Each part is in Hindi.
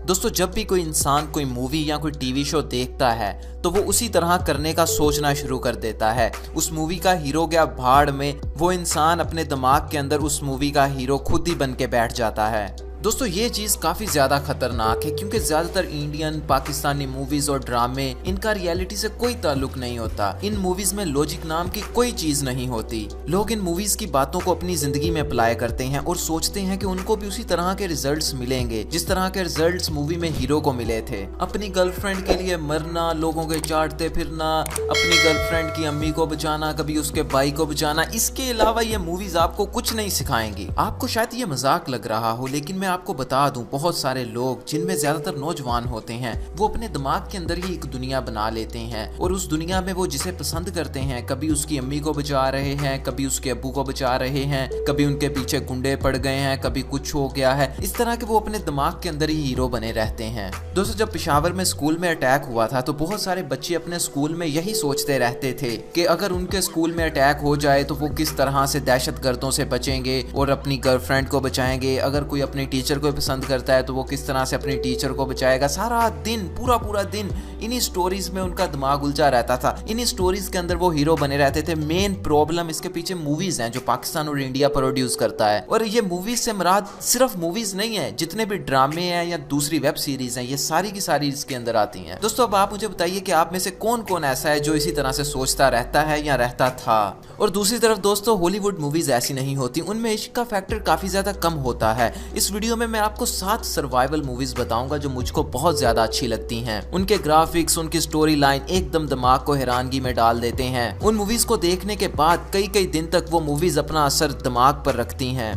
दोस्तों जब भी कोई इंसान कोई मूवी या कोई टीवी शो देखता है तो वो उसी तरह करने का सोचना शुरू कर देता है। उस मूवी का हीरो गया भाड़ में, वो इंसान अपने दिमाग के अंदर उस मूवी का हीरो खुद ही बन के बैठ जाता है। दोस्तों ये चीज़ काफ़ी ज़्यादा खतरनाक है क्योंकि ज़्यादातर इंडियन पाकिस्तानी मूवीज़ और ड्रामे इनका रियलिटी से कोई ताल्लुक नहीं होता। इन मूवीज़ में लॉजिक नाम की कोई चीज़ नहीं होती। लोग इन मूवीज़ की बातों को अपनी ज़िंदगी में अप्लाई करते हैं और सोचते हैं कि उनको भी उसी तरह के रिजल्ट्स मिलेंगे जिस तरह के रिजल्ट्स मूवी में हीरो को मिले थे। अपनी गर्लफ्रेंड के लिए मरना, लोगों के चाटते फिरना, अपनी गर्लफ्रेंड की अम्मी को बचाना, कभी उसके भाई को बचाना। इसके अलावा ये मूवीज़ आपको कुछ नहीं सिखाएंगी। आपको शायद ये मजाक लग रहा हो, लेकिन मैं आपको बता दूं, बहुत सारे लोग जिनमें ज्यादातर नौजवान होते हैं वो अपने दिमाग के अंदर ही एक दुनिया बना लेते हैं और उस दुनिया में वो जिसे पसंद करते हैं, कभी उसकी अम्मी को बचा रहे हैं, कभी उसके अब्बू को बचा रहे हैं, कभी उनके पीछे गुंडे पड़ गए हैं, कभी कुछ हो गया है। इस तरह के वो अपने दिमाग के अंदर ही हीरो बने रहते हैं। दोस्तों जब पेशावर में स्कूल में अटैक हुआ था तो बहुत सारे बच्चे अपने स्कूल में यही सोचते रहते थे कि अगर उनके स्कूल में अटैक हो जाए तो वो किस तरह से दहशतगर्दों से बचेंगे और अपनी गर्लफ्रेंड को बचाएंगे। अगर कोई अपने टीचर को पसंद करता है तो वो किस तरह से अपने टीचर को बचाएगा। सारा दिन पूरा दिन इन्हीं स्टोरीज में उनका दिमाग उलझा रहता था। इन्हीं स्टोरीज के अंदर वो हीरो बने रहते थे। मेन प्रॉब्लम इसके पीछे मूवीज हैं जो पाकिस्तान और इंडिया प्रोड्यूस करता है। और ये मूवीज से मुराद सिर्फ मूवीज नहीं है, जितने भी ड्रामे हैं या दूसरी वेब सीरीज हैं ये सारी की सारी इसके अंदर आती हैं। दोस्तों अब आप मुझे बताइए कि आप में से कौन कौन ऐसा है जो इसी तरह से सोचता रहता है या रहता था। और दूसरी तरफ दोस्तों हॉलीवुड मूवीज ऐसी नहीं होती, उनमें इश्क का फैक्टर काफी ज्यादा कम होता है। इस वीडियो में मैं आपको 7 सर्वाइवल मूवीज बताऊंगा जो मुझको बहुत ज्यादा अच्छी लगती हैं। उनके ग्राफिक्स, उनकी स्टोरी लाइन एकदम दिमाग को हैरानगी में डाल देते हैं। उन मूवीज को देखने के बाद कई दिन तक वो मूवीज अपना असर दिमाग पर रखती हैं।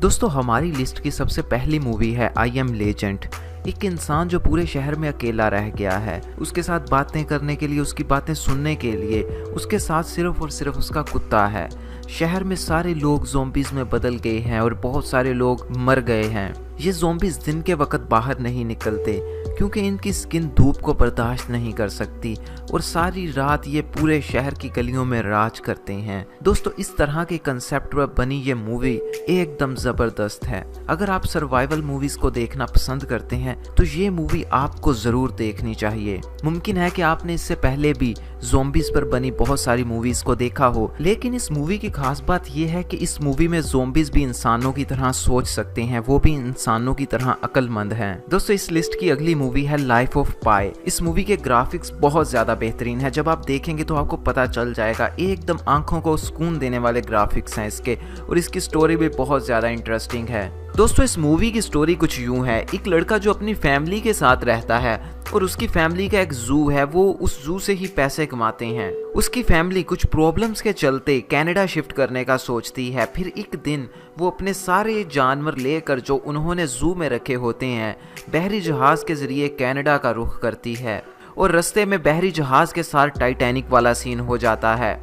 दोस्तों हमारी लिस्ट की सबसे पहली मूवी है आई एम लेजेंड। एक इंसान जो पूरे शहर में अकेला रह गया है, उसके साथ बातें करने के लिए, उसकी बातें सुनने के लिए उसके साथ सिर्फ और सिर्फ उसका कुत्ता है। शहर में सारे लोग ज़ॉम्बीज़ में बदल गए हैं और बहुत सारे लोग मर गए हैं। ये ज़ॉम्बीज़ दिन के वक्त बाहर नहीं निकलते क्योंकि इनकी स्किन धूप को बर्दाश्त नहीं कर सकती और सारी रात ये पूरे शहर की गलियों में राज करते हैं। दोस्तों इस तरह के कंसेप्ट पर बनी ये मूवी एकदम ज़बरदस्त है। अगर आप सर्वाइवल मूवीज़ को देखना पसंद करते हैं तो ये मूवी आपको ज़रूर देखनी चाहिए। मुमकिन है कि आपने इससे पहले भी ज़ॉम्बीज़ पर बनी बहुत सारी मूवीज़ को देखा हो, लेकिन इस मूवी की खास बात यह है कि इस मूवी में ज़ॉम्बीज़ भी इंसानों की तरह सोच सकते हैं, वो भी इंसानों की तरह अक्लमंद हैं। दोस्तों इस लिस्ट की अगली मूवी है लाइफ ऑफ पाई। इस मूवी के ग्राफिक्स बहुत ज्यादा बेहतरीन है। जब आप देखेंगे तो आपको पता चल जाएगा, एकदम आंखों को सुकून देने वाले ग्राफिक्स हैं इसके और इसकी स्टोरी भी बहुत ज्यादा इंटरेस्टिंग है। दोस्तों इस मूवी की स्टोरी कुछ यूं है, एक लड़का जो अपनी फैमिली के साथ रहता है और उसकी फैमिली का एक जू है, वो उस जू से ही पैसे कमाते हैं। उसकी फैमिली कुछ प्रॉब्लम्स के चलते कनाडा शिफ्ट करने का सोचती है। फिर एक दिन वो अपने सारे जानवर लेकर जो उन्होंने जू में रखे होते हैं बहरी जहाज के जरिए कनाडा का रुख करती है और रास्ते में बहरी जहाज के साथ टाइटैनिक वाला सीन हो जाता है।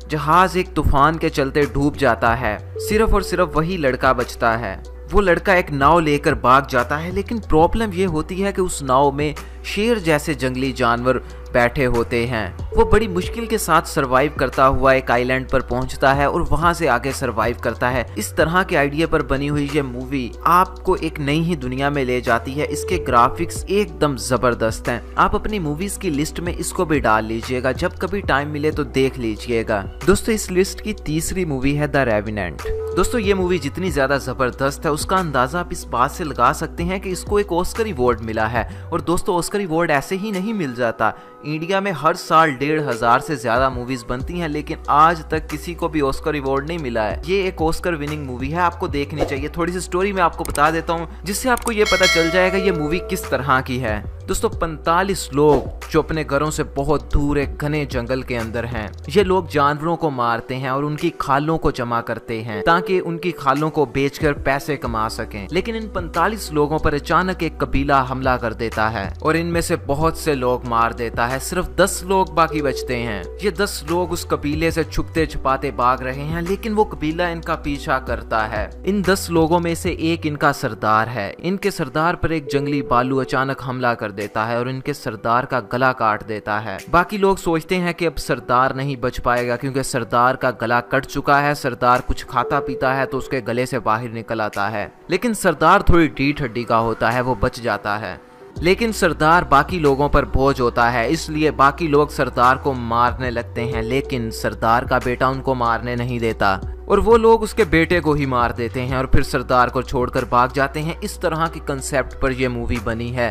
जहाज एक तूफान के चलते डूब जाता है। सिर्फ और सिर्फ वही लड़का बचता है। वो लड़का एक नाव लेकर भाग जाता है, लेकिन प्रॉब्लम ये होती है कि उस नाव में शेर जैसे जंगली जानवर बैठे होते हैं। वो बड़ी मुश्किल के साथ सरवाइव करता हुआ एक आइलैंड पर पहुंचता है और वहां से आगे सरवाइव करता है। इस तरह के आइडिया पर बनी हुई ये मूवी आपको एक नई ही दुनिया में ले जाती है। इसके ग्राफिक्स एकदम जबरदस्त हैं। आप अपनी मूवीज की लिस्ट में इसको भी डाल लीजिएगा, जब कभी टाइम मिले तो देख लीजिएगा। दोस्तों इस लिस्ट की तीसरी मूवी है द रेवेनेंट। दोस्तों ये मूवी जितनी ज्यादा जबरदस्त है उसका अंदाजा आप इस बात से लगा सकते हैं कि इसको एक ऑस्कर अवार्ड मिला है। और दोस्तों ऑस्कर अवार्ड ऐसे ही नहीं मिल जाता। इंडिया में हर साल 1,500 से ज्यादा मूवीज बनती हैं, लेकिन आज तक किसी को भी ऑस्कर अवार्ड नहीं मिला है। ये एक ऑस्कर विनिंग मूवी है, आपको देखनी चाहिए। थोड़ी सी स्टोरी मैं आपको बता देता हूँ जिससे आपको ये पता चल जाएगा ये मूवी किस तरह की है। दोस्तों 45 लोग जो अपने घरों से बहुत दूर एक घने जंगल के अंदर हैं, ये लोग जानवरों को मारते हैं और उनकी खालों को जमा करते हैं ताकि उनकी खालों को बेचकर पैसे कमा सकें। लेकिन इन 45 लोगों पर अचानक एक कबीला हमला कर देता है और इनमें से बहुत से लोग मार देता है। सिर्फ 10 लोग बाकी बचते हैं। ये 10 लोग उस कबीले से छुपते छुपाते भाग रहे हैं, लेकिन वो कबीला इनका पीछा करता है। इन 10 लोगों में से एक इनका सरदार है। इनके सरदार पर एक जंगली भालू अचानक हमला कर देता है और इनके सरदार का गला काट देता है। बाकी लोग सोचते हैं कि अब सरदार नहीं बच पाएगा क्योंकि सरदार का गला कट चुका है। सरदार कुछ खाता पीता है तो उसके गले से बाहर निकल आता है, लेकिन सरदार थोड़ी ढीठ हड्डी का होता है, वो बच जाता है। लेकिन सरदार बाकी लोगों पर बोझ होता है, इसलिए बाकी लोग सरदार को मारने लगते हैं, लेकिन सरदार का बेटा उनको मारने नहीं देता और वो लोग उसके बेटे को ही मार देते हैं और फिर सरदार को छोड़कर भाग जाते हैं। इस तरह की कंसेप्ट पर यह मूवी बनी है।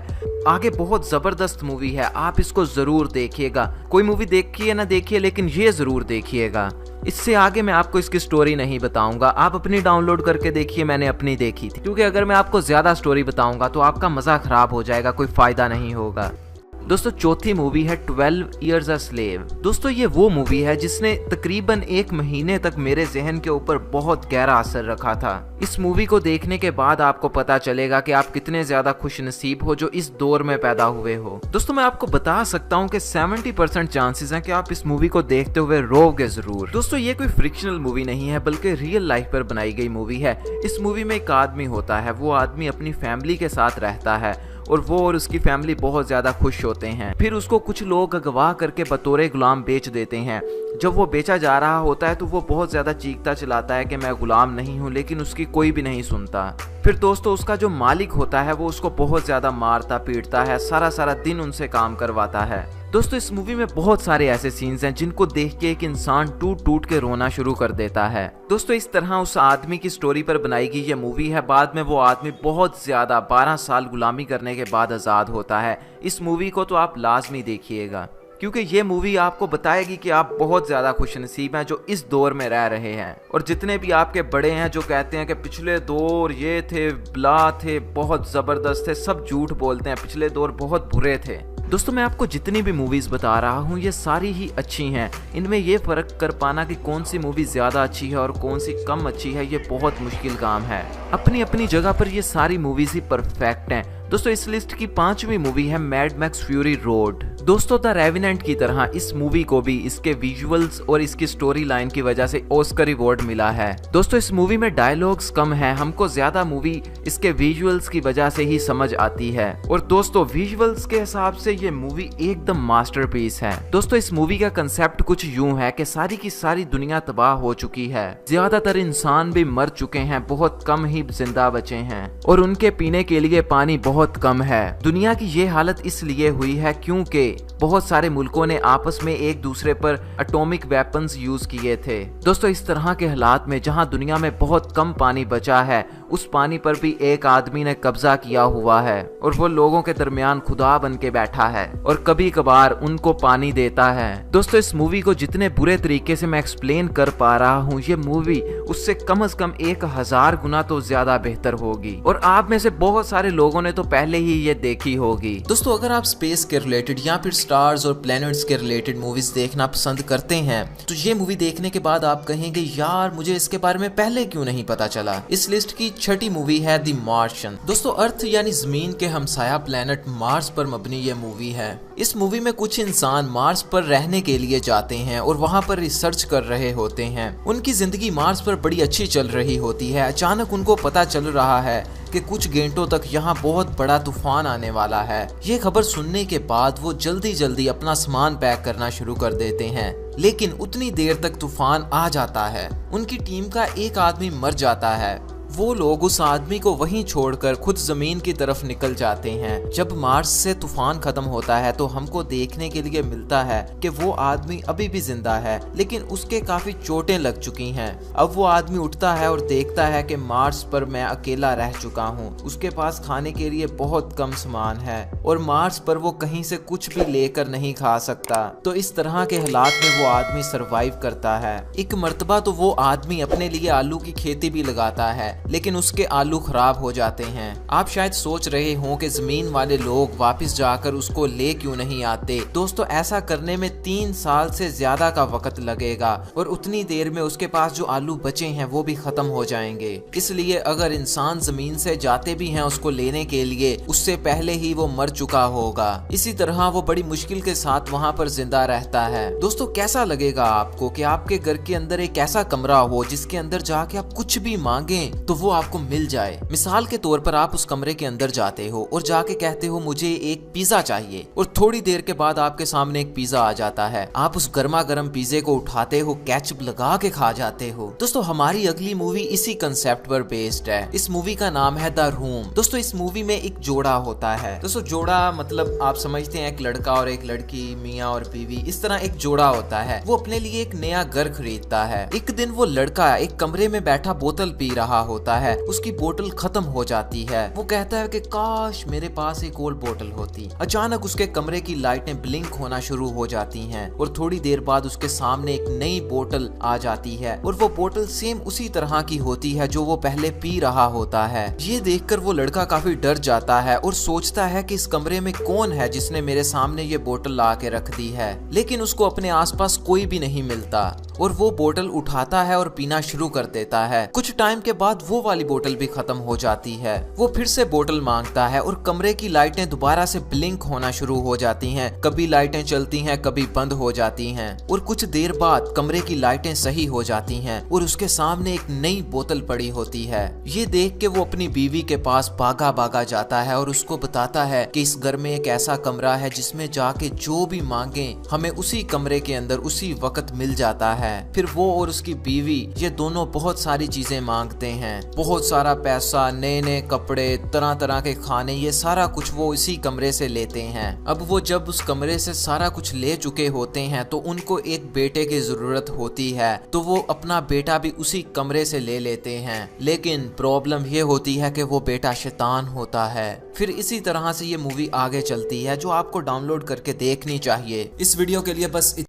आगे बहुत जबरदस्त मूवी है, आप इसको जरूर देखिएगा। कोई मूवी देखिए ना देखिए, लेकिन ये जरूर देखिएगा। इससे आगे मैं आपको इसकी स्टोरी नहीं बताऊंगा, आप अपनी डाउनलोड करके देखिए, मैंने अपनी देखी थी, क्योंकि अगर मैं आपको ज्यादा स्टोरी बताऊंगा तो आपका मजा खराब हो जाएगा, कोई फायदा नहीं होगा। दोस्तों चौथी मूवी है 12 Years a Slave। दोस्तों ये वो मूवी है जिसने तकरीबन 1 महीने तक मेरे जहन के ऊपर बहुत गहरा असर रखा था। इस मूवी को देखने के बाद आपको पता चलेगा कि आप कितने ज्यादा खुशनसीब हो जो इस दौर में पैदा हुए हो। दोस्तों मैं आपको बता सकता हूँ कि 70% चांसेस हैं कि आप इस मूवी को देखते हुए रोओगे जरूर। दोस्तों ये कोई फ्रिक्शनल मूवी नहीं है, बल्कि रियल लाइफ पर बनाई गई मूवी है। इस मूवी में एक आदमी होता है, वो आदमी अपनी फैमिली के साथ रहता है और वो और उसकी फैमिली बहुत ज्यादा खुश होते हैं। फिर उसको कुछ लोग अगवा करके बतौरे गुलाम बेच देते हैं। जब वो बेचा जा रहा होता है तो वो बहुत ज्यादा चीखता चिल्लाता है कि मैं गुलाम नहीं हूँ, लेकिन उसकी कोई भी नहीं सुनता। फिर दोस्तों उसका जो मालिक होता है वो उसको बहुत ज्यादा मारता पीटता है, सारा दिन उनसे काम करवाता है। दोस्तों इस मूवी में बहुत सारे ऐसे सीन्स हैं जिनको देख के एक इंसान टूट टूट के रोना शुरू कर देता है। दोस्तों इस तरह उस आदमी की स्टोरी पर बनाई गई ये मूवी है। बाद में वो आदमी बहुत ज्यादा 12 साल गुलामी करने के बाद आजाद होता है। इस मूवी को तो आप लाजमी देखिएगा, क्योंकि ये मूवी आपको बताएगी कि आप बहुत ज्यादा खुशनसीब हैं जो इस दौर में रह रहे हैं। और जितने भी आपके बड़े हैं जो कहते हैं कि पिछले दौर ये थे, ब्ला थे, बहुत जबरदस्त थे, सब झूठ बोलते हैं, पिछले दौर बहुत बुरे थे। दोस्तों मैं आपको जितनी भी मूवीज बता रहा हूँ ये सारी ही अच्छी हैं। इनमें ये फर्क कर पाना कि कौन सी मूवी ज्यादा अच्छी है और कौन सी कम अच्छी है ये बहुत मुश्किल काम है। अपनी अपनी जगह पर ये सारी मूवीज ही परफेक्ट हैं। दोस्तों इस लिस्ट की 5वीं मूवी है मैड मैक्स फ्यूरी रोड। दोस्तों द रेवेनेंट की तरह इस मूवी को भी इसके विजुअल्स और इसकी स्टोरी लाइन की वजह से ऑस्कर अवार्ड मिला है। दोस्तों इस मूवी में डायलॉग्स कम है, हमको ज्यादा मूवी इसके विजुअल्स की वजह से ही समझ आती है। और दोस्तों विजुअल्स के हिसाब से ये मूवी एकदम मास्टरपीस है। दोस्तों इस मूवी का कंसेप्ट कुछ यूं है कि सारी की सारी दुनिया तबाह हो चुकी है, ज्यादातर इंसान भी मर चुके हैं, बहुत कम ही जिंदा बचे हैं और उनके पीने के लिए पानी बहुत कम है। दुनिया की ये हालत इसलिए हुई है क्योंकि बहुत सारे मुल्कों ने आपस में एक दूसरे पर एटॉमिक वेपन्स यूज किए थे। दोस्तों इस तरह के हालात में जहां दुनिया में बहुत कम पानी बचा है, उस पानी पर भी एक आदमी ने कब्जा किया हुआ है और वो लोगों के दरमियान खुदा बन के बैठा है और कभी कभार उनको पानी देता है। दोस्तों इस मूवी को जितने बुरे तरीके से मैं एक्सप्लेन कर पा रहा हूँ, ये मूवी उससे कम से कम 1000 गुना तो ज्यादा बेहतर होगी और आप में से बहुत सारे लोगों ने तो पहले ही ये देखी होगी। दोस्तों अगर आप स्पेस के रिलेटेड या फिर स्टार्स और प्लैनेट्स के रिलेटेड मूवीज देखना पसंद करते हैं तो ये मूवी देखने के बाद आप कहेंगे यार मुझे इसके बारे में पहले क्यों नहीं पता चला। इस लिस्ट की 6ठी मूवी है द मार्शियन। दोस्तों अर्थ यानी जमीन के हमसाया प्लैनेट मार्स पर मबनी ये मूवी है। इस मूवी में कुछ इंसान मार्स पर रहने के लिए जाते हैं और वहां पर रिसर्च कर रहे होते हैं। उनकी जिंदगी मार्स पर बड़ी अच्छी चल रही होती है। अचानक उनको पता चल रहा है कि कुछ घंटों तक यहाँ बहुत बड़ा तूफान आने वाला है। ये खबर सुनने के बाद वो जल्दी जल्दी अपना सामान पैक करना शुरू कर देते हैं, लेकिन उतनी देर तक तूफान आ जाता है। उनकी टीम का एक आदमी मर जाता है। वो लोग उस आदमी को वहीं छोड़कर खुद जमीन की तरफ निकल जाते हैं। जब मार्स से तूफान खत्म होता है तो हमको देखने के लिए मिलता है कि वो आदमी अभी भी जिंदा है, लेकिन उसके काफी चोटें लग चुकी हैं। अब वो आदमी उठता है और देखता है कि मार्स पर मैं अकेला रह चुका हूँ। उसके पास खाने के लिए बहुत कम सामान है और मार्स पर वो कहीं से कुछ भी लेकर नहीं खा सकता। तो इस तरह के हालात में वो आदमी सरवाइव करता है। एक मर्तबा तो वो आदमी अपने लिए आलू की खेती भी लगाता है, लेकिन उसके आलू खराब हो जाते हैं। आप शायद सोच रहे हो कि जमीन वाले लोग वापस जाकर उसको ले क्यों नहीं आते। दोस्तों ऐसा करने में 3 साल से ज्यादा का वक्त लगेगा और उतनी देर में उसके पास जो आलू बचे हैं वो भी खत्म हो जाएंगे। इसलिए अगर इंसान जमीन से जाते भी हैं उसको लेने के लिए, उससे पहले ही वो मर चुका होगा। इसी तरह वो बड़ी मुश्किल के साथ वहाँ पर जिंदा रहता है। दोस्तों कैसा लगेगा आपको कि आपके घर के अंदर एक ऐसा कमरा हो जिसके अंदर जाके आप कुछ भी मांगें तो वो आपको मिल जाए। मिसाल के तौर पर आप उस कमरे के अंदर जाते हो और जाके कहते हो मुझे एक पिज्जा चाहिए, और थोड़ी देर के बाद आपके सामने एक पिज्जा आ जाता है। आप उस गर्मा गर्म पिज्जे को उठाते हो, केचप लगा के खा जाते हो। दोस्तों हमारी अगली मूवी इसी कंसेप्ट पर बेस्ड है। इस मूवी का नाम है द रूम। दोस्तों इस मूवी में एक जोड़ा होता है। दोस्तों जोड़ा मतलब आप समझते हैं एक लड़का और एक लड़की, मियाँ और बीवी, इस तरह एक जोड़ा होता है। वो अपने लिए एक नया घर खरीदता है। एक दिन वो लड़का एक कमरे में बैठा बोतल पी रहा होता है। उसकी बोतल खत्म हो जाती है। वो कहता है कि काश मेरे पास एक और बोतल होती। अचानक उसके कमरे की लाइटें ब्लिंक होना शुरू हो जाती हैं और थोड़ी देर बाद उसके सामने एक नई बोतल आ जाती है और वो बोतल सेम उसी तरह की होती है जो वो पहले पी रहा होता है। ये देखकर वो लड़का काफी डर जाता है और सोचता है कि इस कमरे में कौन है जिसने मेरे सामने ये बोतल ला के रख दी है। लेकिन उसको अपने आसपास कोई भी नहीं मिलता और वो बोतल उठाता है और पीना शुरू कर देता है। कुछ टाइम के बाद वो वाली बोतल भी खत्म हो जाती है। वो फिर से बोतल मांगता है और कमरे की लाइटें दोबारा से ब्लिंक होना शुरू हो जाती हैं। कभी लाइटें चलती हैं, कभी बंद हो जाती हैं और कुछ देर बाद कमरे की लाइटें सही हो जाती हैं और उसके सामने एक नई बोतल पड़ी होती है। ये देख के वो अपनी बीवी के पास भागा भागा जाता है और उसको बताता है कि इस घर में एक ऐसा कमरा है जिसमें जाके जो भी मांगे हमें उसी कमरे के अंदर उसी वक्त मिल जाता है। फिर वो और उसकी बीवी ये दोनों बहुत सारी चीजें मांगते हैं, बहुत सारा पैसा, नए नए कपड़े, तरह तरह के खाने, ये सारा कुछ वो इसी कमरे से लेते हैं। अब वो जब उस कमरे से सारा कुछ ले चुके होते हैं तो उनको एक बेटे की जरूरत होती है, तो वो अपना बेटा भी उसी कमरे से ले लेते हैं। लेकिन प्रॉब्लम ये होती है कि वो बेटा शैतान होता है। फिर इसी तरह से ये मूवी आगे चलती है जो आपको डाउनलोड करके देखनी चाहिए। इस वीडियो के लिए बस